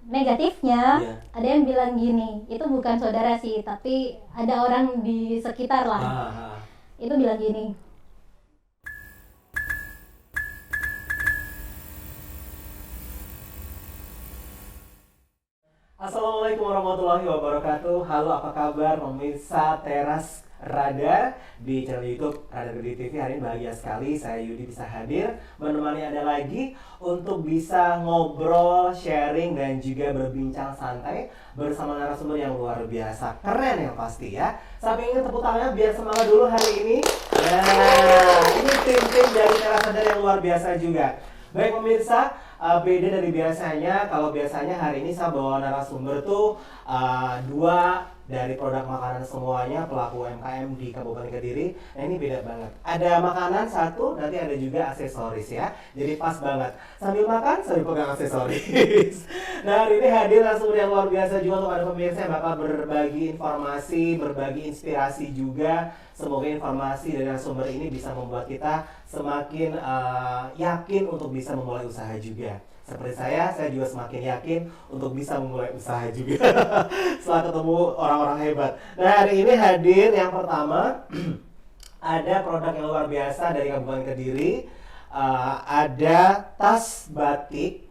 negatifnya, Iya. ada yang bilang gini, itu bukan saudara sih, tapi ada orang di sekitar lah. Ah. Itu bilang gini, Assalamualaikum warahmatullahi wabarakatuh. Halo, apa kabar pemirsa Teras Radar di channel YouTube Radar Gede TV. Hari ini bahagia sekali saya Yudi bisa hadir menemani Anda lagi untuk bisa ngobrol, sharing dan juga berbincang santai bersama narasumber yang luar biasa. Keren yang pasti ya. Sampai ingin tepuk tangannya biar semangat dulu hari ini. Nah, ini tim-tim dari Teras Radar yang luar biasa juga. Baik pemirsa, beda dari biasanya. Kalau biasanya hari ini saya bawa narasumber tuh dua dari produk makanan semuanya pelaku UMKM di Kabupaten Kediri. Nah ini beda banget. Ada makanan satu, nanti ada juga aksesoris ya. Jadi pas banget. Sambil makan, sambil pegang aksesoris. Nah hari ini hadir narasumber yang luar biasa juga untuk ada pemirsa yang bakal berbagi informasi, berbagi inspirasi juga. Semoga informasi dari narasumber ini bisa membuat kita semakin yakin untuk bisa memulai usaha juga. Seperti saya juga semakin yakin untuk bisa memulai usaha juga setelah ketemu orang-orang hebat. Nah hari ini hadir yang pertama ada produk yang luar biasa dari Kabupaten Kediri. Ada tas batik.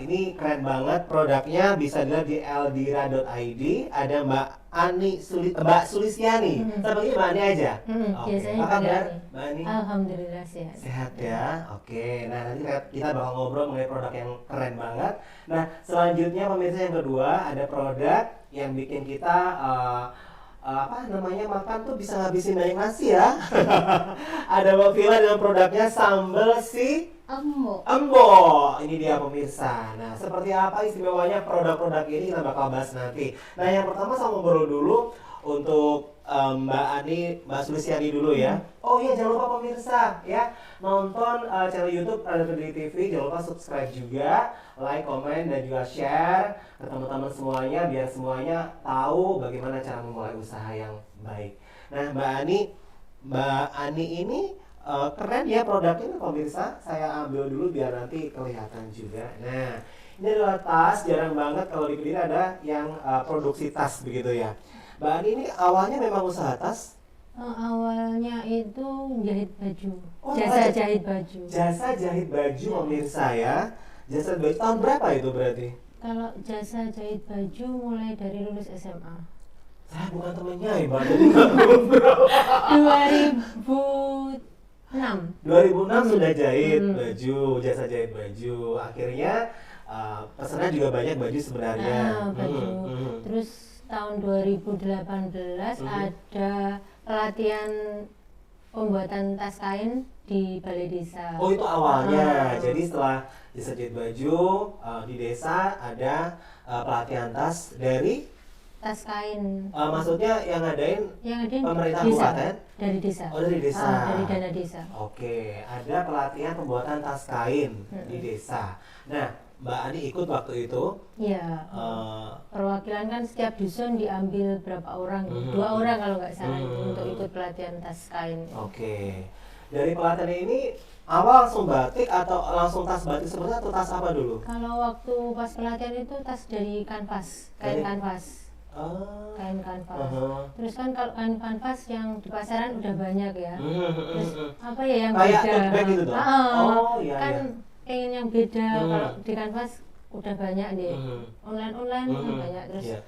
Ini keren banget produknya, bisa dilihat di eldira.id. Ada Mbak Sulistiani. Saya panggil Mbak Ani aja. biasanya Apa panggil kabar Ani. Mbak Ani? Alhamdulillah sehat. Sehat ya, oke. Nah nanti kita bakal ngobrol mengenai produk yang keren banget. Nah selanjutnya pemirsa yang kedua ada produk yang bikin kita apa namanya makan tuh bisa ngabisin banyak nasi ya. Ada Mbak Vila dengan produknya sambal si Embo. Ini dia pemirsa. Nah seperti apa istimewanya produk-produk ini kita bakal bahas nanti. Nah yang pertama saya ngobrol dulu untuk Mbak Ani, Mbak Sulistiani dulu ya. Oh iya jangan lupa pemirsa ya nonton channel YouTube Radar Gede TV. Jangan lupa subscribe juga, like, komen dan juga share ke teman-teman semuanya biar semuanya tahu bagaimana cara memulai usaha yang baik. Nah Mbak Ani ini keren ya produknya pemirsa. Saya ambil dulu biar nanti kelihatan juga. Nah ini adalah tas, jarang banget kalau di Kediri ada yang produksi tas begitu ya. Mbak Ani ini awalnya memang usaha tas? Awalnya itu jahit baju, Oh, jasa jahit baju. Jasa jahit baju pemirsa ya. Jasa baju tahun berapa itu berarti? Kalau jasa jahit baju mulai dari lulus SMA. Saya bukan temennya ya Mbak, jadi nggak ngobrol. 2006. 2006 sudah jahit baju, jasa jahit baju. Akhirnya pesanan juga banyak baju sebenarnya. Baju. Terus tahun 2018 ada pelatihan pembuatan tas kain di Balai Desa. Oh itu awalnya. Jadi setelah jasa jahit baju di desa ada pelatihan tas dari Tas kain. maksudnya yang ngadain pemerintah desa. kabupaten? Dari desa. Oh dari desa. Dari dana desa. Oke, ada pelatihan pembuatan tas kain di desa. Nah, Mbak Ani ikut waktu itu? Iya. Perwakilan kan setiap dusun diambil berapa orang? 2 orang kalau nggak salah untuk ikut pelatihan tas kain. Oke. Dari pelatihan ini awal langsung batik atau langsung tas batik sebenarnya atau tas apa dulu? Kalau waktu pas pelatihan itu tas dari kanvas, kain kanvas. Kain kanvas. Terus kan kalau kain kanvas yang di pasaran udah banyak ya. Terus apa ya yang kayak beda? tote bag gitu dong? Oh iya kan iya. pengen yang beda. Kalau di kanvas udah banyak deh. Online kan banyak. Terus Iya.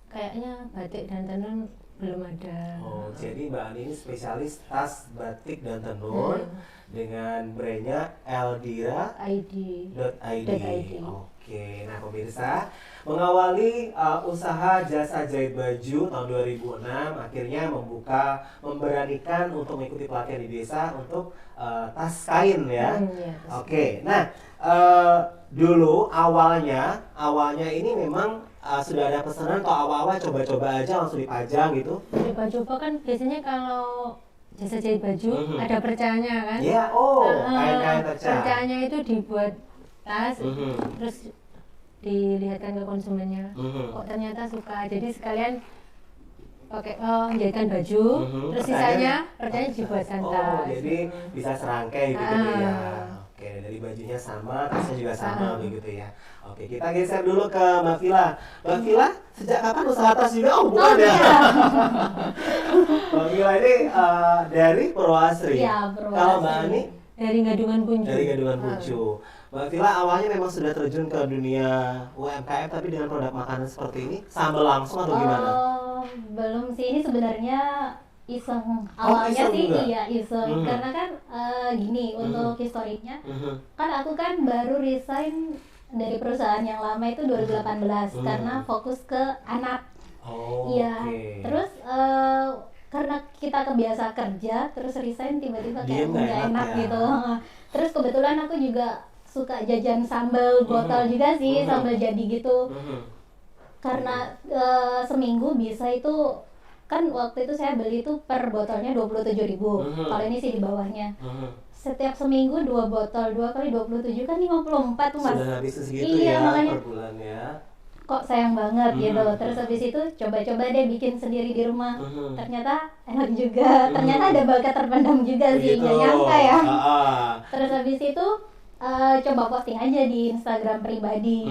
kayaknya batik dan tenun belum ada. Oh, jadi Mbak Ani ini spesialis tas batik dan tenun dengan brandnya eldira.id. Oke, nah pemirsa, mengawali usaha jasa jahit baju tahun 2006, akhirnya memberanikan untuk mengikuti pelatihan di desa untuk tas kain ya. Iya, Oke, nah dulu awalnya ini memang sudah ada pesanan atau awal-awal coba-coba aja langsung dipajang gitu? Coba-coba kan biasanya kalau jasa jahit baju ada percanya kan? Iya, kain-kain perca. Percanya itu dibuat tas, terus dilihatkan ke konsumennya. Kok ternyata suka, jadi sekalian pakai jahitkan baju, terus sisanya percanya dibuatkan tas. Jadi bisa serangkai gitu ya. Oke, dari bajunya sama, tasnya juga sama begitu ya. Oke, kita geser dulu ke Mbak Villa. Mbak Villa, sejak kapan usaha tas juga? Oh, bukan ya. Mbak Villa ini dari Purwasri. Iya, Purwasri. Kalau Mbak Ani dari Gadungan Puncu. dari Gadungan Puncu. Mbak Villa awalnya memang sudah terjun ke dunia UMKM tapi dengan produk makanan seperti ini sambal langsung atau gimana? Belum sih, ini sebenarnya iseng. Awalnya iseng sih juga? iya iseng. Karena kan gini untuk historiknya, kan aku kan baru resign dari perusahaan yang lama itu 2018 karena fokus ke anak. Iya. Oke. Terus karena kita kebiasa kerja, terus resign tiba-tiba kayak Diem nggak nggak enak enak ya? gitu. Terus kebetulan aku juga suka jajan sambal botol juga sih, sambal jadi gitu. Karena seminggu bisa itu, kan waktu itu saya beli itu per botolnya 27.000. Kalau ini sih di bawahnya. Setiap seminggu 2 botol, 2 kali 27 kan 54 tuh Mas. Sudah habis segitu Iya, ya makanya per bulan ya. kok sayang banget gitu. Terus habis itu coba-coba deh bikin sendiri di rumah. Ternyata enak juga. Ternyata ada bakat terpendam juga sih, Begitu. nggak nyangka ya. Terus Terus habis itu coba posting aja di Instagram pribadi.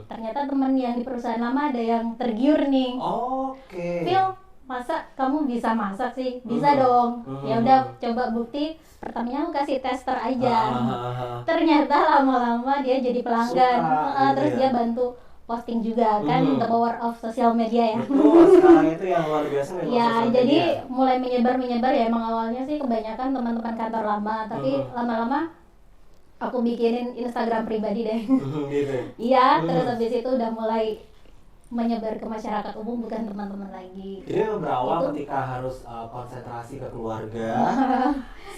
Ternyata teman yang di perusahaan lama ada yang tergiur nih. Oke. Phil, masa kamu bisa masak sih? Bisa dong. Ya udah, coba bukti. Pertamanya aku kasih tester aja. Ternyata lama-lama dia jadi pelanggan. Suka, Terus gitu dia ya. bantu posting juga kan, the power of social media ya. Betul, sekarang itu yang luar biasa memang Ya, sosial jadi media. mulai menyebar ya. Emang awalnya sih kebanyakan teman-teman kantor lama, tapi lama-lama aku bikinin Instagram pribadi deh. Gitu. Iya, terus habis itu udah mulai menyebar ke masyarakat umum, bukan teman-teman lagi. Jadi memang berawal Itu. ketika harus konsentrasi ke keluarga.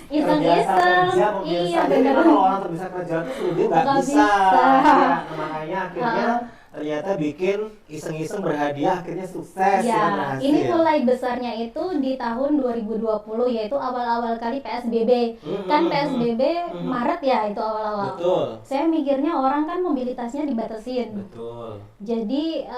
Iseng-iseng. Terbiasa pemirsa. Iya, Jadi bener. memang kalau orang terbiasa kerja tuh sebenarnya nggak Nggak bisa. bisa. Ya, makanya akhirnya ternyata bikin iseng-iseng berhadiah akhirnya sukses ya, Ya, berhasil. ini mulai besarnya itu di tahun 2020, yaitu awal-awal kali PSBB. Kan PSBB Maret ya itu awal-awal. Betul. Saya mikirnya orang kan mobilitasnya dibatasin. Betul. Jadi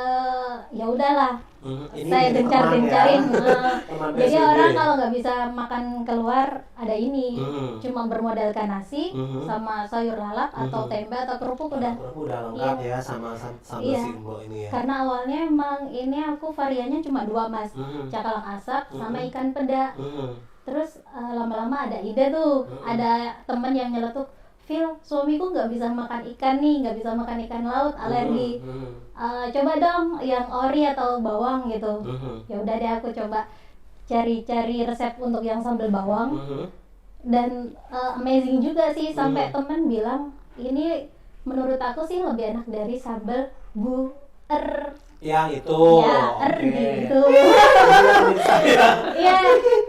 ya udahlah. Ini Saya jadi gencar-gencarin. teman ya. Teman Jadi PSBB. orang kalau nggak bisa makan keluar ada ini, cuma bermodalkan nasi sama sayur lalap atau tempe atau kerupuk udah. Kerupuk udah lengkap ya sama sambal Iya. simbol ini ya. Karena awalnya emang ini aku variannya cuma 2 Mas, cakalang asap sama ikan peda. Terus lama-lama ada ide tuh, ada temen yang nyeletuk, Phil, suamiku nggak bisa makan ikan nih, nggak bisa makan ikan laut, alergi. Coba dong yang ori atau bawang gitu. Ya udah deh, aku coba cari-cari resep untuk yang sambal bawang. Dan amazing juga sih, sampai temen bilang ini menurut aku sih lebih enak dari sambal buer. Yang itu. Ya, gitu. Iya,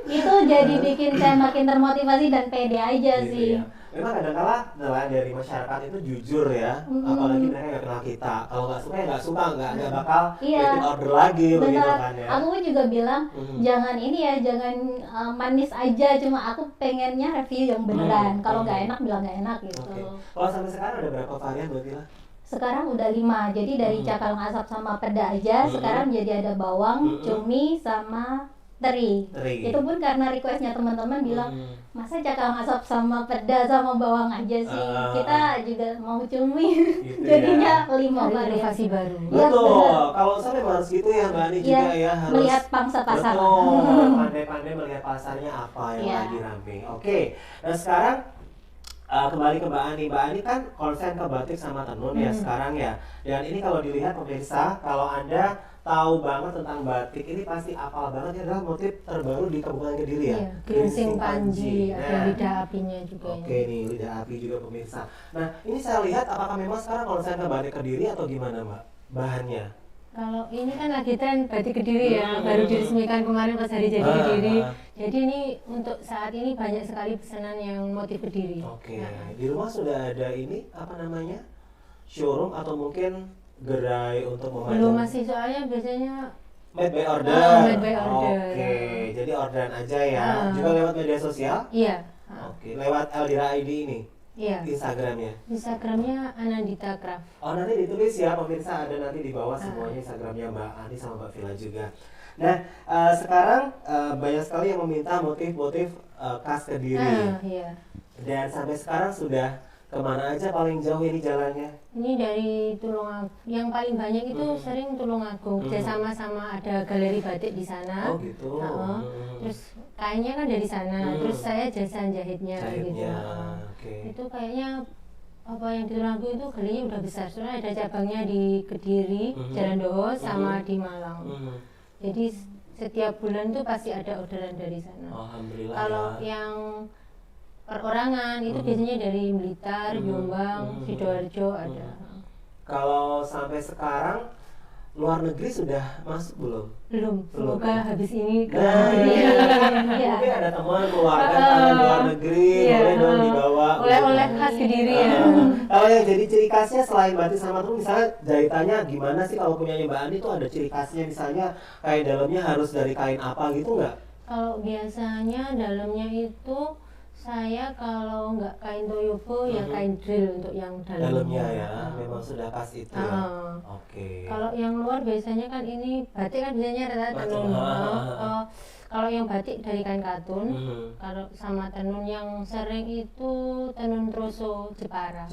itu jadi bikin saya makin termotivasi dan pede aja Gitu sih. ya. Memang kadang-kala nelayan dari masyarakat itu jujur ya, apalagi mereka nggak kenal kita. Kalau nggak suka ya nggak suka, nggak bakal Iya. bikin order lagi begitu Benar, kan ya. aku pun juga bilang jangan ini ya, jangan manis aja. Cuma aku pengennya review yang beneran. Kalau nggak enak bilang nggak enak gitu. Oke. Kalau sampai sekarang ada berapa varian Mbak Villa? Sekarang udah 5, jadi dari cakalang asap sama peda aja. Sekarang jadi ada bawang, cumi sama teri. Itu pun karena requestnya teman-teman bilang, masa cakalang asap sama peda sama bawang aja sih, kita juga mau cumi. Gitu Jadinya ya. 5 Dari variasi inovasi baru. Iya, Betul. benar. Kalau saya memang harus gitu ya Mbak Ani Iya, juga ya, harus melihat pangsa pasar. Betul. Pandai-pandai melihat pasarnya apa yang Iya. lagi rame. Oke. Nah sekarang kembali ke Mbak Ani. Mbak Ani kan konsen ke batik sama tenun ya sekarang ya. Dan ini kalau dilihat pemirsa, kalau Anda tahu banget tentang batik, ini pasti apal banget ya, adalah motif terbaru di Kabupaten Kediri ya. Iya, Geringsing Panji, ada Nah, lidah apinya juga. Oke nih, lidah api juga pemirsa. Nah, ini saya lihat apakah memang sekarang konsen ke batik Kediri atau gimana Mbak? Bahannya? Kalau ini kan lagi tren batik Kediri ya, baru diresmikan kemarin pas hari jadi Kediri. Jadi ini untuk saat ini banyak sekali pesanan yang motif Kediri. Oke, Nah, di rumah sudah ada ini apa namanya? Showroom atau mungkin gerai untuk memajang? belum masih, soalnya biasanya Made by order. Made by order. Oke, jadi orderan aja ya. Juga lewat media sosial? iya, Oke, lewat Eldira ID ini, iya. Instagramnya. Instagramnya Anandita Craft. Oh nanti ditulis ya pemirsa, ada nanti di bawah semuanya Instagramnya Mbak Ani sama Mbak Villa juga. Nah sekarang banyak sekali yang meminta motif-motif khas Kediri. Iya. Dan sampai sekarang sudah Kemana aja paling jauh ini jalannya? Ini dari Tulungagung. Yang paling banyak itu sering Tulungagung. Kerjasama sama ada galeri batik di sana. Oh gitu. Terus kainnya kan dari sana. Terus saya jasa jahitnya gitu. Oke. Itu kayaknya apa yang di Tulungagung itu galerinya udah besar. Soalnya ada cabangnya di Kediri, Jalan Doho sama di Malang. Jadi setiap bulan tuh pasti ada orderan dari sana. Alhamdulillah. Kalau yang perorangan itu biasanya dari Blitar, Jombang, Sidoarjo ada. Kalau sampai sekarang luar negeri sudah masuk belum? Belum. Semoga habis ini ke Nah, Iya. mungkin ada teman keluarga tangan luar negeri, boleh dong dibawa. Oleh-oleh khas Kediri ya. Kalau yang jadi ciri khasnya selain batik sama tuh misalnya jahitannya gimana sih kalau punyanya Mbak Ani tuh ada ciri khasnya misalnya kain dalamnya harus dari kain apa gitu nggak? Kalau biasanya dalamnya itu saya kalau nggak kain toyobo ya kain drill untuk yang Dalamnya ya, memang sudah pas itu ya. Oke. Kalau yang luar biasanya kan ini batik kan biasanya rata-rata tenun. Kalau yang batik dari kain katun, kalau sama tenun yang sering itu tenun troso Jepara.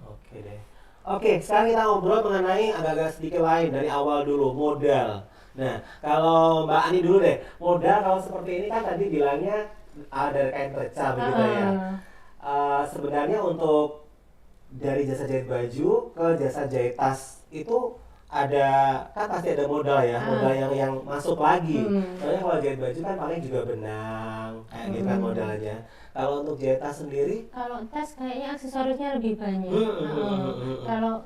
Oke deh. Oke, sekarang kita ngobrol mengenai agak-agak sedikit lain dari awal dulu, modal. Nah, kalau Mbak Ani dulu deh, modal kalau seperti ini kan tadi bilangnya dari kain reca begitu ya. Sebenarnya untuk dari jasa jahit baju ke jasa jahit tas itu ada kan pasti ada modal ya, modal yang masuk lagi. Soalnya kalau jahit baju kan paling juga benang kayak gitu kan modalnya. Kalau untuk jahit tas sendiri? Kalau tas kayaknya aksesorisnya lebih banyak. Kalau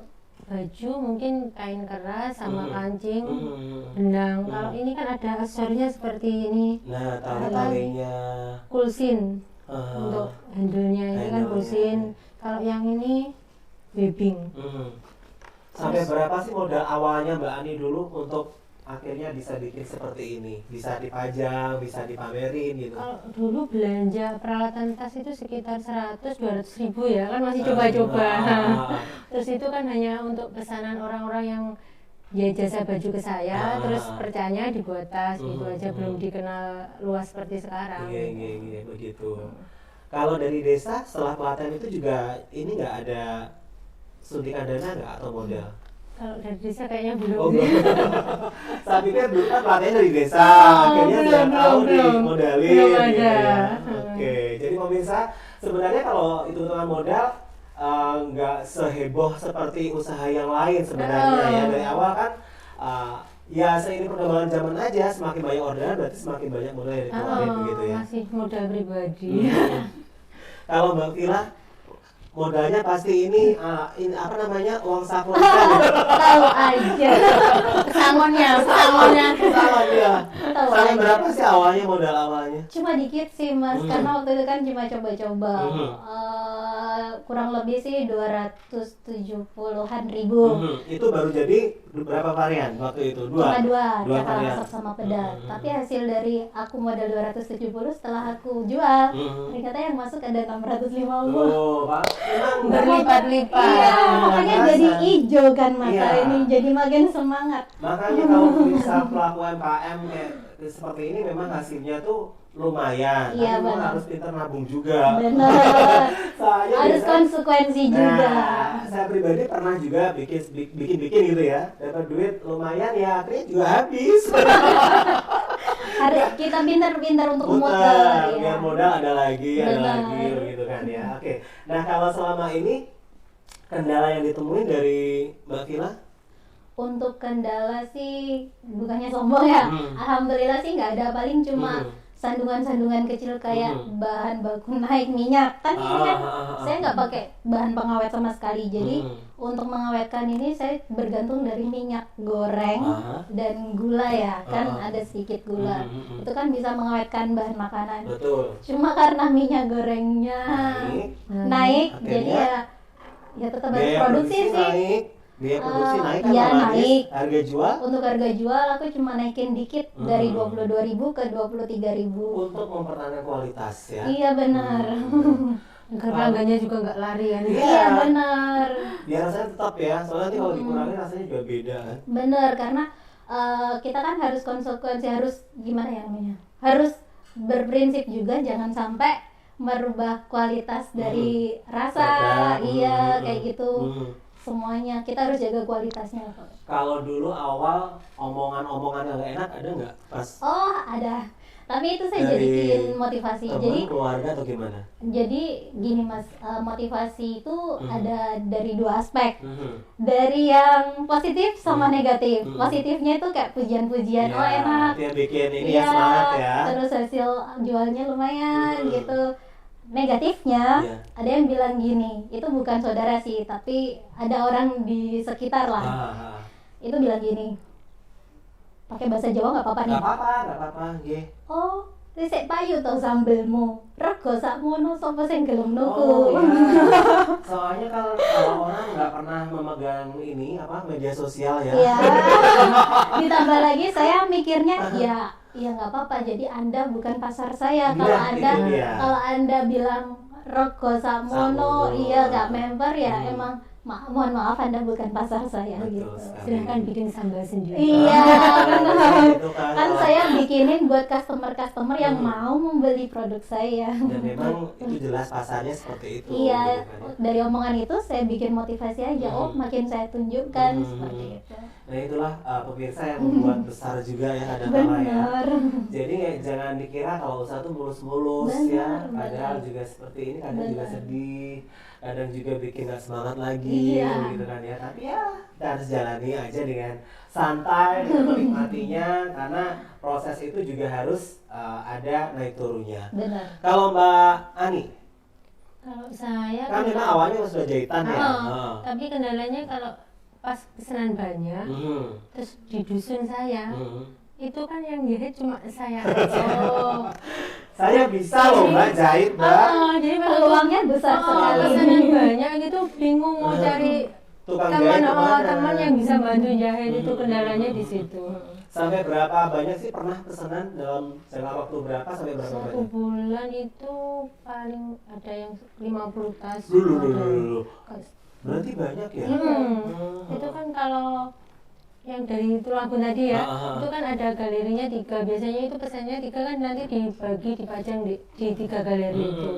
baju mungkin kain keras sama kancing, benang. Kalau ini kan ada aksesorisnya seperti ini. Nah, tali-talinya. Kulsin untuk handle-nya ini kan kulsin. Kalau yang ini webbing. Sampai berapa sih modal awalnya Mbak Ani dulu untuk akhirnya bisa bikin seperti ini? Bisa dipajang, bisa dipamerin gitu. Kalau dulu belanja peralatan tas itu sekitar 100-200 ribu ya, kan masih coba-coba. Terus itu kan hanya untuk pesanan orang-orang yang ya jasa baju ke saya, terus percayanya dibuat tas gitu aja, belum dikenal luas seperti sekarang. Iya, begitu. Kalau dari desa setelah pelatihan itu juga ini nggak ada suntikan dana nggak atau modal? Kalau dari desa kayaknya belum. Oh, belum. Saya pikir dulu kan pelatihan dari desa, akhirnya sudah tahu dimodalin. Belum ada. Gitu ya. Oke, jadi pemirsa sebenarnya kalau hitung-hitungan modal nggak seheboh seperti usaha yang lain sebenarnya ya. Dari awal kan ya seiring perkembangan zaman aja semakin banyak orderan berarti semakin banyak modal yang dikeluarin begitu ya. Masih modal pribadi. Kalau Mbak Vila modalnya pasti ini apa namanya uang saku kan? Tahu aja. Pesangonnya. Sampai berapa sih awalnya modal awalnya? Cuma dikit sih Mas, karena waktu itu kan cuma coba-coba. Kurang lebih sih 270-an ribu. Itu baru jadi berapa varian waktu itu? Cuma dua varian. asap sama pedal. Tapi hasil dari aku modal 270 setelah aku jual, ternyata yang masuk ada 650. Oh, Pak. Berlipat-lipat. Iya, makanya jadi hijau kan mata ini, jadi makin semangat. Makanya kalau bisa pelaku UMKM kayak seperti ini memang hasilnya tuh lumayan. Iya, tapi memang benar. harus pintar nabung juga. Benar. Soalnya Harus biasanya- konsekuensi juga. Saya pribadi pernah juga bikin gitu ya, dapat duit lumayan ya, akhirnya juga habis. Harus kita pintar-pintar untuk muter Muter, ya. biar modal ada lagi Benar. gitu kan ya. Oke. Nah kalau selama ini kendala yang ditemuin dari Mbak Vila? Untuk kendala sih bukannya sombong ya. Alhamdulillah sih nggak ada, paling cuma sandungan-sandungan kecil kayak bahan baku naik minyak. Kan ini kan saya nggak pakai bahan pengawet sama sekali. Jadi untuk mengawetkan ini saya bergantung dari minyak goreng dan gula ya. Kan ada sedikit gula. Itu kan bisa mengawetkan bahan makanan. Betul. Cuma karena minyak gorengnya naik jadi ya tetap harus Biaya produksi sih. naik, biaya produksi naik kan Iya, otomatis naik. harga jual Untuk harga jual aku cuma naikin dikit dari 22.000 ke 23.000. untuk mempertahankan kualitas ya. Iya benar. Agar pelanggannya juga nggak lari kan. Iya benar. Biar rasanya tetap ya, soalnya nanti kalau dikurangi rasanya juga beda kan. Benar karena kita kan harus konsekuensi, harus gimana ya namanya? Harus berprinsip juga, jangan sampai merubah kualitas dari rasa, Produk, kayak gitu. Semuanya kita harus jaga kualitasnya. Kalau dulu awal omongan-omongan yang gak enak ada nggak pas Oh, ada. Tapi itu saya dari jadiin motivasi. teman, Jadi keluarga atau gimana? jadi gini Mas, motivasi itu ada dari dua aspek. Mhm. Dari yang positif sama negatif. Positifnya itu kayak pujian-pujian, oh enak. Itu yang bikin ini Iya, ya semangat ya. terus hasil jualnya lumayan gitu. Negatifnya Iya. ada yang bilang gini, itu bukan saudara sih, tapi ada orang di sekitar lah. Ah. Itu bilang gini, pakai bahasa Jawa nggak apa-apa nih. Nggak apa-apa, nggih. Oh, risik payu to sambelmu. Rego sakmono sapa sing gelem nuku. Oh iya. Soalnya kalau orang nggak pernah memegang ini media sosial ya. Iya. Ditambah lagi saya mikirnya ya nggak apa-apa. Jadi Anda bukan pasar saya. Iya, Kalau Anda bilang rego sakmono, iya nggak member ya emang mohon maaf Anda bukan pasar saya. Betul Gitu. sekali. Silahkan bikin sambal sendiri. Iya, benar. Gitu Kan saya bikinin buat customer-customer yang mau membeli produk saya. Dan memang itu jelas pasarnya seperti itu. Iya, gitu kan ya. dari omongan itu saya bikin motivasi aja. Oh, makin saya tunjukkan seperti itu. Nah itulah pemirsa yang membuat besar juga ya kadang-kala ya. Benar. Jadi jangan dikira kalau usaha tuh mulus-mulus ya. Benar, Padahal benar. juga seperti ini, kadang juga Benar. sedih, kadang juga bikin gak semangat lagi, Iya. gitu kan ya. Tapi ya kita harus jalani aja dengan santai, menikmatinya, karena proses itu juga harus ada naik turunnya. Benar. Kalau Mbak Ani, Kalau saya kan memang awalnya sudah jahitan ya. tapi kendalanya kalau pas pesanan banyak, terus di dusun saya itu kan yang jahit cuma saya aja. Saya bisa loh Mbak jahit Mbak. Jadi Peluangnya besar sekali. pesanan banyak gitu bingung mau cari Tukang teman jahit kemana? teman yang bisa bantu jahit, itu kendalanya di situ. Sampai berapa banyak sih pernah pesanan dalam jangka waktu berapa sampai berapa Satu banyak? bulan itu paling ada yang 50 tas. Dulu. Berarti banyak ya? Itu kan kalau yang dari Tulungagung tadi ya, itu kan ada galerinya 3. Biasanya itu pesannya 3 kan nanti dibagi dipajang di 3 galeri itu.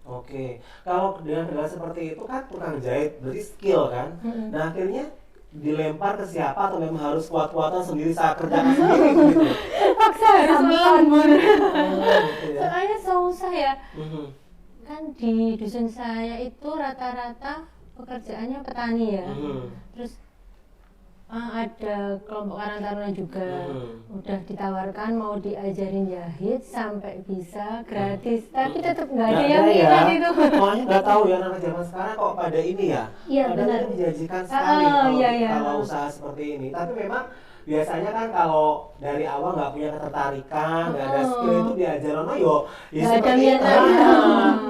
Oke, kalau dengan kendala seperti itu kan tukang jahit berarti skill kan? Nah akhirnya dilempar ke siapa atau memang harus kuat-kuatan sendiri saat kerjakan sendiri gitu? Terpaksa harus melambur. Gitu ya. Soalnya susah ya. Kan di dusun saya itu rata-rata pekerjaannya petani ya. Terus ada kelompok Karang Taruna juga udah ditawarkan mau diajarin jahit sampai bisa gratis, tapi tetap nggak ada yang minat itu. Soalnya nggak tahu ya anak zaman sekarang kok pada ini ya. Iya, Padahal benar. ini menjanjikan sekali kalau usaha seperti ini. Tapi memang biasanya kan kalau dari awal nggak punya ketertarikan, nggak ada skill itu diajar ono ya Nggak ada seperti niatan.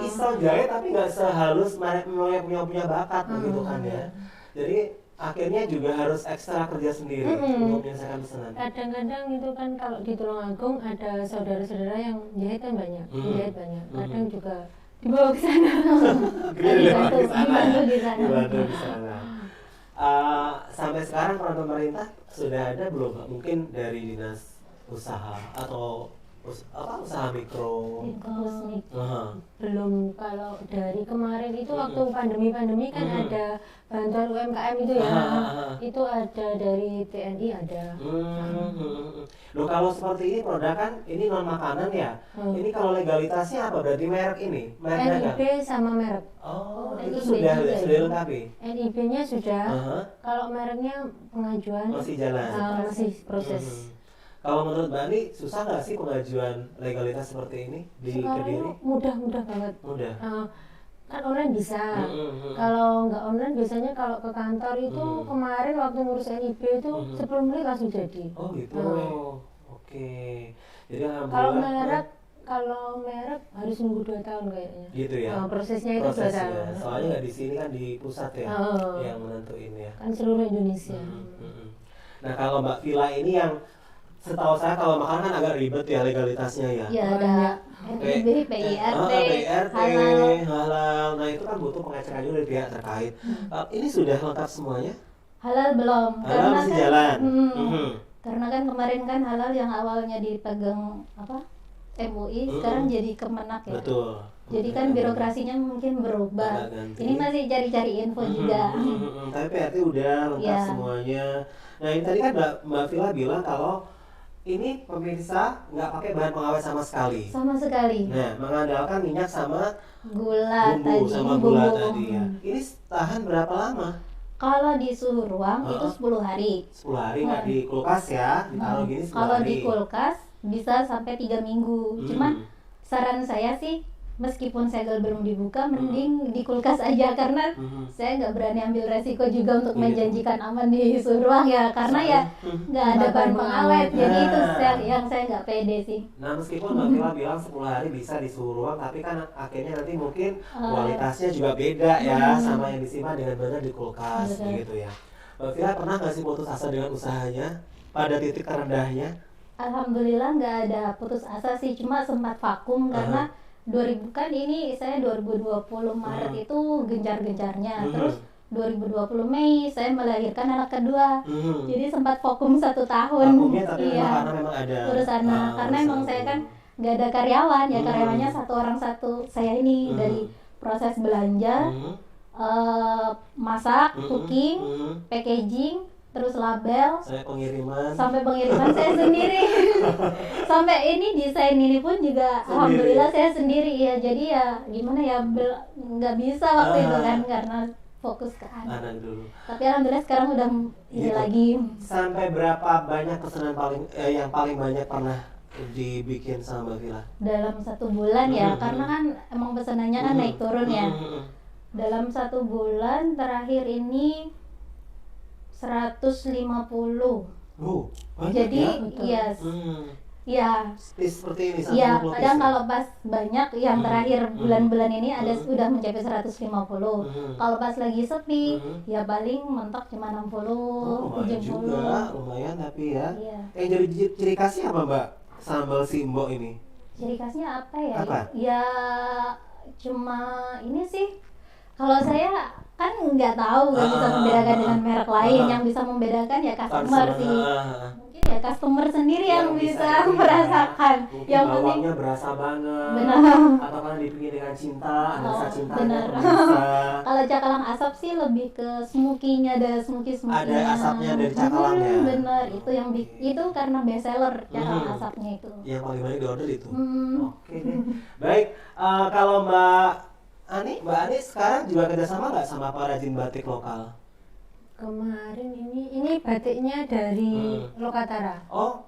iseng jahit tapi nggak sehalus mereka punya bakat begitu kan ya. Jadi akhirnya juga harus ekstra kerja sendiri untuk menyelesaikan pesanan. Kadang-kadang itu kan kalau di Tulungagung ada saudara-saudara yang jahit kan banyak, jahit banyak. Kadang juga dibawa ke sana. Dibantu di sana. Dibantu di sana. Sampai sekarang peran pemerintah sudah ada belum Pak? Mungkin dari dinas usaha atau usaha mikro. Kosmik. Belum, kalau dari kemarin itu waktu pandemi kan ada bantuan UMKM itu ya. Itu ada dari TNI ada. Loh kalau seperti ini produk kan ini non makanan ya. Ini kalau legalitasnya apa berarti merek ini? Merek dagang? NIB sama merek. Oh, NIB itu sudah juga ya? dilengkapi. NIB-nya sudah. Kalau mereknya pengajuan Masih jalan. masih proses. Kalau menurut Mbak Ani, susah nggak sih pengajuan legalitas seperti ini di Kediri? Sekarang mudah banget. Mudah. Kan online bisa. Kalau nggak online biasanya kalau ke kantor itu kemarin waktu ngurus NIB itu 10 menit langsung jadi. Oh gitu. Oke. Jadi Kalau alhamdulillah. merek harus nunggu 2 tahun kayaknya. Gitu ya. Prosesnya itu 2 tahun. Soalnya nggak di sini kan di pusat ya yang menentuin ya. Kan seluruh Indonesia. Nah kalau Mbak Vila ini yang setahu saya kalau makanan kan agak ribet ya legalitasnya ya. Ya ada NIB, PIRT, halal. Nah itu kan butuh pengecekan juga dari pihak terkait. Ini sudah lengkap semuanya? halal belum. Halal masih jalan. Karena kan kemarin kan halal yang awalnya dipegang MUI, sekarang jadi Kemenak ya. Betul. Jadi kan birokrasinya mungkin berubah. Agak ganti. Ini masih cari-cari info juga. Tapi PRT udah lengkap Iya. semuanya. Nah ini tadi kan Mbak Vila bilang kalau ini pemirsa nggak pakai bahan pengawet sama sekali. Sama sekali. Nah, mengandalkan minyak sama Gula bumbu tadi, sama gula bumbu. tadi ya. Ini tahan berapa lama? Kalau di suhu ruang itu 10 hari. 10 hari nggak di kulkas ya, ditaruh gini 10 Kalau hari. di kulkas bisa sampai 3 minggu. Cuman saran saya sih meskipun segel belum dibuka, mending di kulkas aja karena saya nggak berani ambil resiko juga untuk Iya. menjanjikan aman di suhu ruang ya, karena ya nggak ada bahan pengawet. Jadi itu yang saya nggak pede sih. Nah meskipun Mbak Vila bilang 10 hari bisa di suhu ruang, tapi kan akhirnya nanti mungkin kualitasnya juga beda ya sama yang disimpan dengan benar di kulkas Betul. gitu ya. Mbak Vila pernah nggak sih putus asa dengan usahanya pada titik terendahnya? Alhamdulillah nggak ada putus asa sih, cuma sempat vakum karena 2000 kan ini saya 2020 Maret itu gencar-gencarnya. Terus 2020 Mei saya melahirkan anak kedua. Jadi sempat vakum 1 tahun. Vakumnya tapi Iya. karena memang ada Urusannya karena emang saya kan nggak ada karyawan ya, karyawannya satu orang satu. Saya ini dari proses belanja, masak, cooking, packaging, terus label, saya pengiriman. sampai pengiriman saya sendiri. Sampai ini desain ini pun juga Sendiri. alhamdulillah saya sendiri ya. Jadi ya gimana ya, nggak bisa waktu itu kan karena fokus ke anak. Anak dulu. Tapi alhamdulillah sekarang udah ini Gitu. lagi. Sampai berapa banyak pesanan yang paling banyak pernah dibikin sama Mbak Vila? Dalam 1 bulan ya, karena kan emang pesanannya kan naik turun ya. Dalam 1 bulan terakhir ini 150. Banyak Jadi ya? iya, Seperti ini iya. 150 Kadang piece. kalau pas banyak yang terakhir bulan-bulan ini ada sudah mencapai 150. Kalau pas lagi sepi ya paling mentok cuma 60, Lumayan 70. juga, lumayan tapi ya. Iya. Yang jadi ciri khasnya apa Mbak? Sambal Simbo ini. Ciri khasnya apa ya? Apa? Ya cuma ini sih. Kalau saya kan nggak tahu, nggak bisa membedakan dengan merek lain. Yang bisa membedakan ya customer sih. Mungkin ya customer sendiri yang bisa merasakan. Mungkin Yang penting bawangnya berasa banget. benar. Atau kan dipikir dengan cinta, ada rasa Oh, cintanya benar. bisa. Kalau cakalang asap sih lebih ke smoky-nya, ada smoky-smoky. Ada asapnya dari cakalang ya? Bener, itu yang itu karena best seller cakalang asapnya itu. Yang paling banyak diorder itu. Hmm. Oke deh. Baik, kalau Mbak Ani sekarang juga kerjasama nggak sama perajin batik lokal? Kemarin ini batiknya dari Lokatara. Oh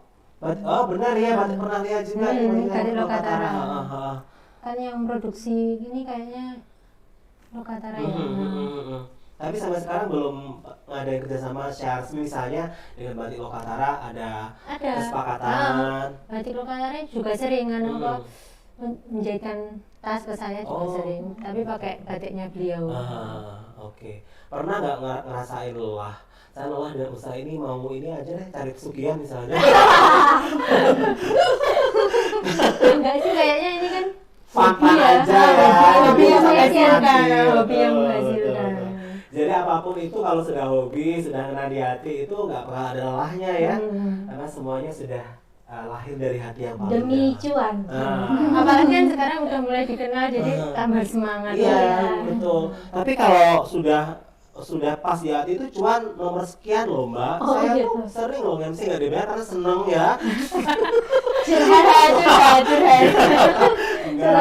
benar ya, batik pernah lihat juga Ini batik dari Lokatara. Lokatara. Kan yang produksi ini kayaknya Lokatara ya. Tapi sampai sekarang belum ada yang kerjasama secara resmi, misalnya dengan batik Lokatara ada Ada. kesepakatan. Batik Lokatara juga sering kan apa menjadikan tas ke saya juga sering, tapi pakai batiknya beliau. Oke. Pernah nggak ngerasain lelah? Saya lelah dengan usaha ini, mau ini aja deh, cari pesugihan misalnya. Enggak sih, kayaknya ini kan Fun-fun aja ya. hobi yang menghasilkan, Betul. hobi yang menghasilkan. Jadi apapun itu kalau sudah hobi, sudah kena di hati itu nggak pernah ada lelahnya ya, karena semuanya sudah lahir dari hati yang paling Demi dalam. cuan. Apalagi kan sekarang udah mulai dikenal, jadi tambah semangat. Iya betul. Tapi kalau sudah pas di hati itu cuan nomor sekian loh Mbak. Oh, Saya gitu. tuh sering loh MC nggak dibayar karena seneng ya. Curhat. Enggak.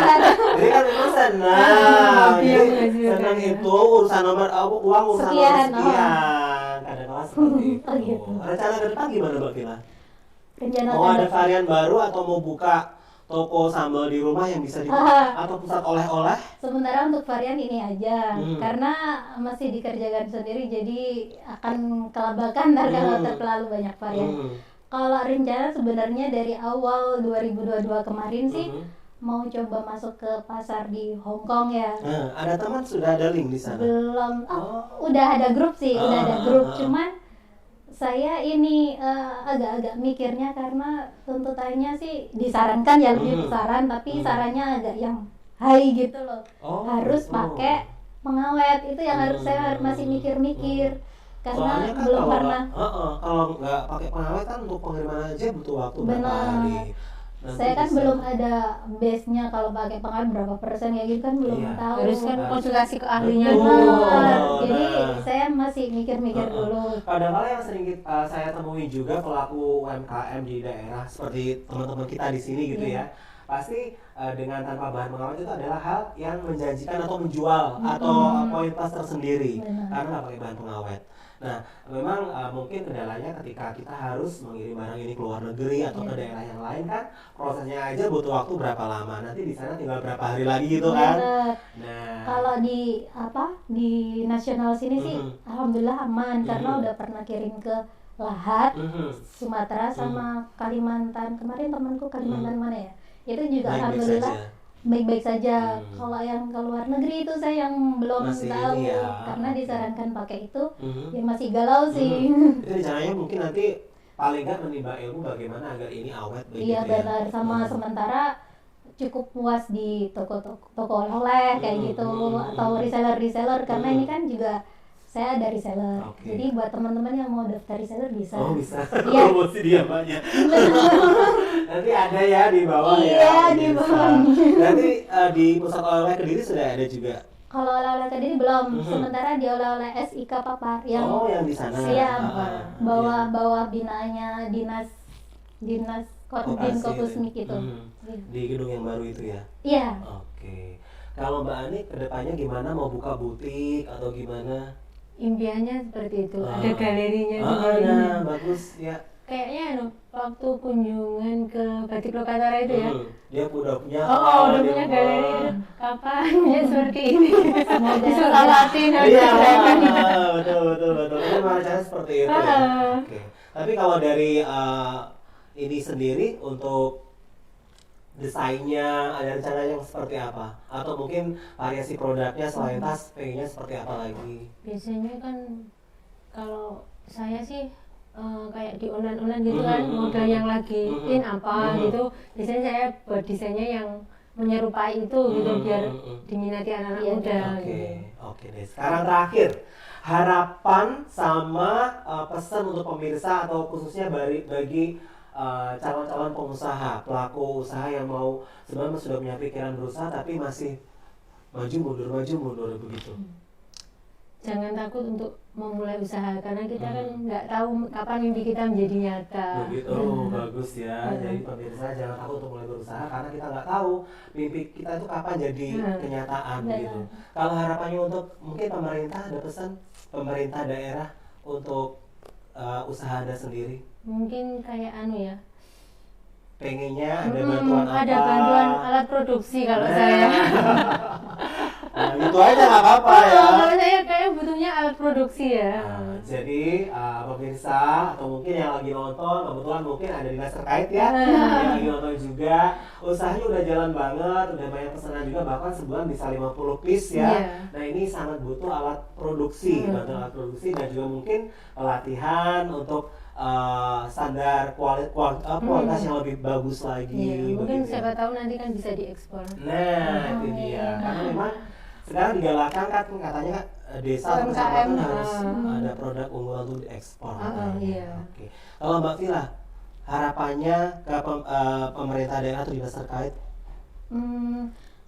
Jadi kan memang senang. Hobi yang Jadi menghasilkan. senang itu urusan uang urusan nomor Sekian, sekian. Kadang-kadang seperti itu. Oh, gitu. Rencana ke depan gimana Mbak Vila? Rencana Mau ada ke varian baru atau mau buka toko sambal di rumah yang bisa atau pusat oleh-oleh? sementara untuk varian ini aja, karena masih dikerjakan sendiri, jadi akan kelabakan ntar kalau terlalu banyak varian. Kalau rencana sebenarnya dari awal 2022 kemarin sih mau coba masuk ke pasar di Hong Kong ya. Nah, ada teman sudah ada link di sana. Belum, udah ada grup sih, udah ada grup. Cuman saya ini agak-agak mikirnya karena tuntutannya sih disarankan ya lebih saran, tapi sarannya agak yang high gitu loh. Harus pakai pengawet, itu yang harus saya masih mikir-mikir karena Soalnya kan belum kalau pernah. kalau nggak pakai pengawet kan untuk pengiriman aja butuh waktu berapa Benar. hari. Saya kan belum ada base-nya kalau pakai pengawet berapa persen kayak gitu kan belum Iya. tahu. Harus kan konsultasi ke ahlinya Betul. dulu. Benar. Jadi Nah. saya masih mikir-mikir dulu. Kadang-kadang yang sering saya temui juga pelaku UMKM di daerah seperti teman-teman kita di sini gitu ya. Pasti dengan tanpa bahan pengawet itu adalah hal yang menjanjikan atau menjual atau poin plus tersendiri karena nggak pakai bahan pengawet. Nah, memang mungkin kendalanya ketika kita harus mengirim barang ini ke luar negeri atau ke daerah yang lain kan prosesnya aja butuh waktu berapa lama. Nanti di sana tinggal berapa hari lagi gitu kan. Benar. Nah, Kalau di nasional sini sih alhamdulillah aman karena udah pernah kirim ke Lahat, Sumatera sama Kalimantan. Kemarin temanku Kalimantan mana ya? Itu juga baik-baik alhamdulillah saja. baik-baik saja. Kalau yang ke luar negeri itu saya yang belum Masih tahu ini ya. karena disarankan pakai itu. Mhm. Ya masih galau sih. Itu rencananya mungkin nanti paling nggak menimba ilmu bagaimana agar ini awet begitu Iya ya. benar, sama sementara cukup puas di toko oleh-oleh kayak gitu atau reseller karena ini kan juga saya dari reseller. Oke. Jadi buat teman-teman yang mau daftar reseller bisa. Oh bisa, Iya. promosi dia banyak. Nanti ada ya di bawah ya. Iya, di pemirsa. bawah. Nanti di pusat oleh-oleh Kediri sudah ada juga. Kalau oleh-oleh Kediri belum, sementara di oleh-oleh SIK Papar yang Oh yang di sana. siap Iya. bawah binaannya dinas Kopusmik itu. Di gedung yang baru itu ya. Iya. Oke. Kalau Mbak Ani kedepannya gimana, mau buka butik atau gimana? Impiannya seperti itu, ada galerinya juga. Nah, bagus ya. Kayaknya waktu kunjungan ke Batik Lokatara itu ya. Dia udah punya. Udah di punya rumah. galeri. Kapan ya seperti ini? Semoga Disulamatin Iya, aja. betul. Ini caranya seperti itu ya. Oke. Tapi kalau dari ini sendiri untuk desainnya ada rencana yang seperti apa? Atau mungkin variasi produknya selain tas pengennya seperti apa lagi? Biasanya kan kalau saya sih kayak di online gitu kan, model yang lagi in apa gitu. Biasanya saya buat desainnya yang menyerupai itu gitu biar diminati anak-anak muda. Oke deh. Sekarang terakhir, harapan sama pesan untuk pemirsa atau khususnya bagi calon-calon pengusaha, pelaku usaha yang mau sebenarnya sudah punya pikiran berusaha tapi masih maju mundur begitu. Jangan takut untuk memulai usaha karena kita kan nggak tahu kapan mimpi kita menjadi nyata. Begitu, bagus ya. Jadi pemirsa jangan takut untuk mulai berusaha karena kita nggak tahu mimpi kita itu kapan jadi kenyataan gitu. Kalau harapannya untuk mungkin pemerintah, ada pesan pemerintah daerah untuk usaha Anda sendiri? Mungkin kayak ya. Pengennya ada bantuan apa? Ada bantuan alat produksi kalau saya. Nah, itu aja nggak apa-apa ya. Kalau saya kayak butuhnya alat produksi ya. Nah, jadi pemirsa atau mungkin yang lagi nonton, kebetulan mungkin ada dinas terkait ya, yang lagi nonton juga, usahanya udah jalan banget, udah banyak pesanan juga, bahkan sebulan bisa 50 piece ya. Nah ini sangat butuh alat produksi, bantuan alat produksi dan juga mungkin pelatihan untuk standar kualitas yang lebih bagus lagi. Mungkin begitu ya. siapa tahu nanti kan bisa diekspor. Nah, itu dia. Karena memang sekarang digalakkan kan katanya desa atau kecamatan harus ada produk unggulan untuk diekspor. Iya. Oke. Kalau Mbak Vila, harapannya ke pemerintah daerah atau dinas terkait?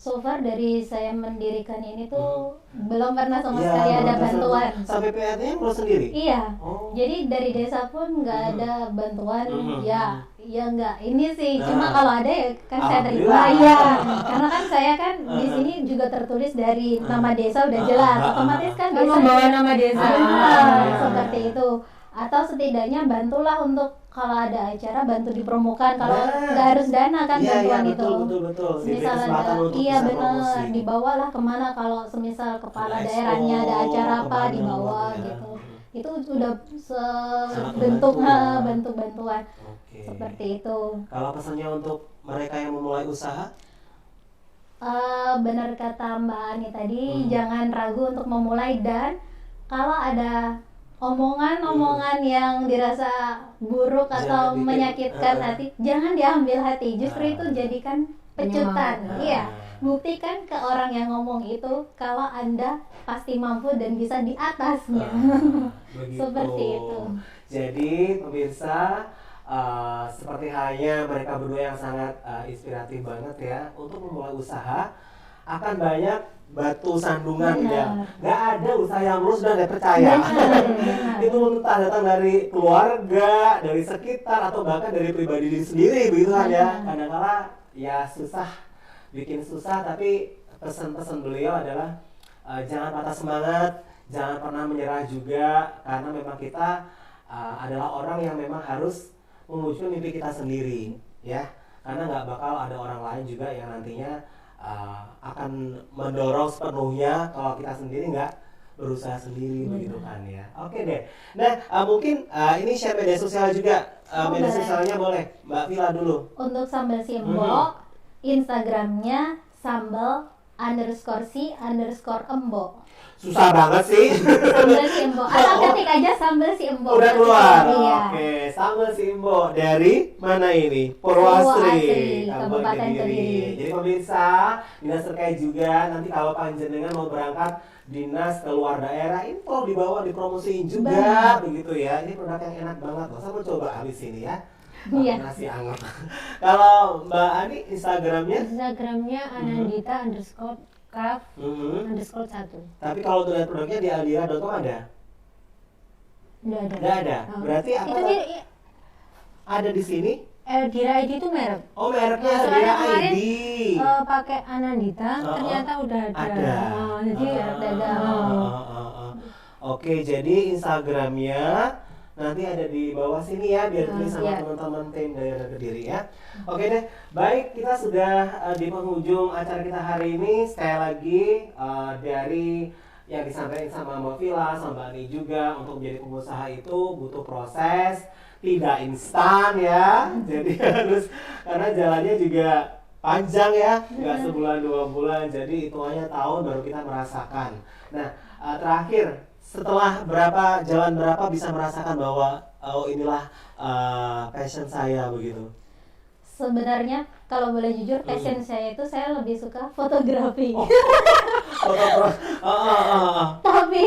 So far dari saya mendirikan ini tuh belum pernah sama sekali ada bantuan. Sampai PRT-nya ngurus sendiri? Iya. Oh. Jadi dari desa pun nggak ada bantuan. Ya nggak ini sih. Cuma kalau ada ya kan saya terima ya. Karena kan saya kan di sini juga tertulis dari nama desa udah jelas. Otomatis kan desa membawa nama desa. Seperti itu. Atau setidaknya bantulah untuk kalau ada acara bantu dipromokan. Kalau nggak harus dana kan bantuan itu. Betul. Semisal ada, iya benar, dibawalah kemana kalau semisal kepala daerahnya ada acara apa dibawa gitu. Itu sudah bentuk bantuan seperti itu. Kalau pesannya untuk mereka yang memulai usaha? Benar kata Mbak Ani tadi, jangan ragu untuk memulai dan kalau ada omongan-omongan yang dirasa buruk atau menyakitkan hati, jangan diambil hati. Justru itu jadikan pecutan. Iya, buktikan ke orang yang ngomong itu kalau Anda pasti mampu dan bisa di atasnya. Begitu. Seperti itu. Jadi pemirsa, seperti halnya mereka berdua yang sangat inspiratif banget ya untuk memulai usaha, akan banyak batu sandungan ya. Nggak ada usaha yang lurus dan nggak percaya. Itu entah datang dari keluarga, dari sekitar, atau bahkan dari pribadi diri sendiri begitu kan ya. Kadang-kala ya susah, bikin susah, tapi pesan-pesan beliau adalah jangan patah semangat, jangan pernah menyerah juga, karena memang kita adalah orang yang memang harus mewujudkan mimpi kita sendiri ya. Karena nggak bakal ada orang lain juga yang nantinya akan mendorong sepenuhnya kalau kita sendiri nggak berusaha sendiri begitu kan ya. Oke deh. Nah mungkin ini share media sosial juga. Media sosialnya boleh Mbak Vila dulu. Untuk sambal si Embo, Instagramnya sambal_si_embo. Susah banget sih. Sambal si Embo. Atau ketik aja sambal si Embo. Udah keluar. Iya. Oke, sambal si Embo dari mana ini? Purwoasri, Kabupaten Kediri. Jadi pemirsa, dinas terkait juga nanti kalau panjenengan mau berangkat dinas keluar daerah, ini tolong dibawa, dipromosiin juga begitu ya. Ini produk yang enak banget loh. Saya mau coba habis ini ya. Iya. Nasi anget. Kalau Mbak Ani Instagramnya? Instagramnya Anandita_craft_1. Tapi kalau untuk lihat produknya di aldira.com ada? Nggak ada. Berarti apa? Itu dia, ada di sini? Aldira ID itu merek. Oh, mereknya Soalnya Aldira kemarin, ID. Pakai Anandita, ternyata udah ada. Jadi Oke, jadi Instagramnya nanti ada di bawah sini ya, biar tulis sama teman-teman tim dari Radar Kediri ya. Oke deh, baik, kita sudah di penghujung acara kita hari ini. Sekali lagi dari yang disampaikan sama Mbak Vila, sama Mbak Ani juga, untuk menjadi pengusaha itu butuh proses, tidak instan ya. Jadi harus, karena jalannya juga panjang ya, nggak sebulan 2 bulan. Jadi hitungannya tahun baru kita merasakan. Nah, terakhir, setelah jalan berapa bisa merasakan bahwa oh inilah passion saya begitu? Sebenarnya kalau boleh jujur, passion saya itu saya lebih suka fotografi. Tapi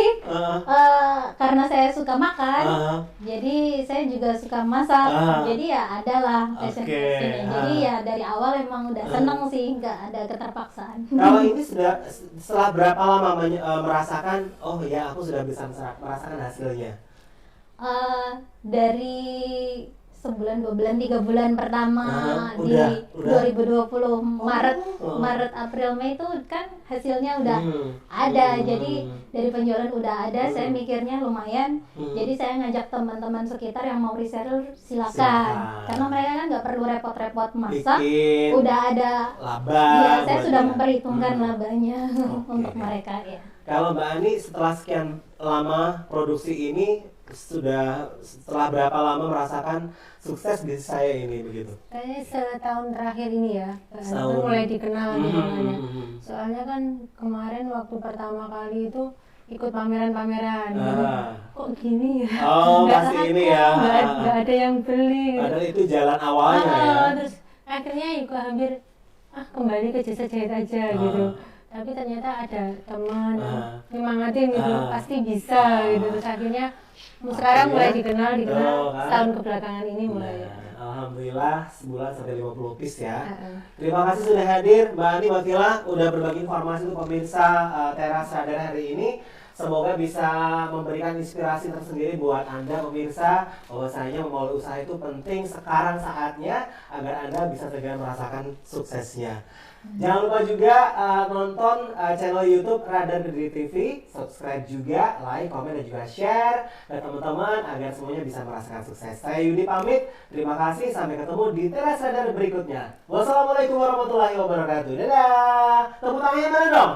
karena saya suka makan, jadi saya juga suka masak. Jadi ya adalah passion-passionnya. Jadi ya dari awal emang udah seneng sih, nggak ada keterpaksaan. Kalau ini setelah berapa lama merasakan, oh ya aku sudah bisa merasakan hasilnya? Dari sebulan, 2 bulan, 3 bulan pertama di udah. 2020 Maret, April, Mei itu kan hasilnya udah ada. Jadi dari penjualan udah ada, saya mikirnya lumayan. Jadi saya ngajak teman-teman sekitar yang mau reseller, silakan. Karena mereka kan nggak perlu repot-repot masak, udah ada laba. Ya, saya sudah memperhitungkan labanya untuk mereka ya. Kalau Mbak Ani setelah sekian lama produksi ini, setelah berapa lama merasakan sukses bisnis saya ini begitu? Kayaknya setahun terakhir ini ya, mulai dikenal namanya. Soalnya kan kemarin waktu pertama kali itu ikut pameran-pameran, kok gini ya? Oh, masih ini ya? Nggak ada yang beli. Padahal itu jalan awalnya ya? Terus akhirnya juga hampir kembali ke jasa jahit aja gitu. Tapi ternyata ada teman nyemangatin gitu, pasti bisa gitu. Terus akhirnya sekarang mulai dikenal setahun kebelakangan ini mulai. Alhamdulillah sebulan sampai 50 piece ya. Terima kasih sudah hadir Mbak Ani, Mbak Vila, udah berbagi informasi untuk pemirsa Teras Radar hari ini. Semoga bisa memberikan inspirasi tersendiri buat Anda pemirsa, bahwasanya memulai usaha itu penting, sekarang saatnya agar Anda bisa segera merasakan suksesnya. Jangan lupa juga nonton channel YouTube Radar Kediri TV, subscribe juga, like, komen, dan juga share ke teman-teman agar semuanya bisa merasakan sukses. Saya Yudi pamit, terima kasih, sampai ketemu di Teras Radar berikutnya. Wassalamualaikum warahmatullahi wabarakatuh. Dadah. Tepuk tangannya mana dong?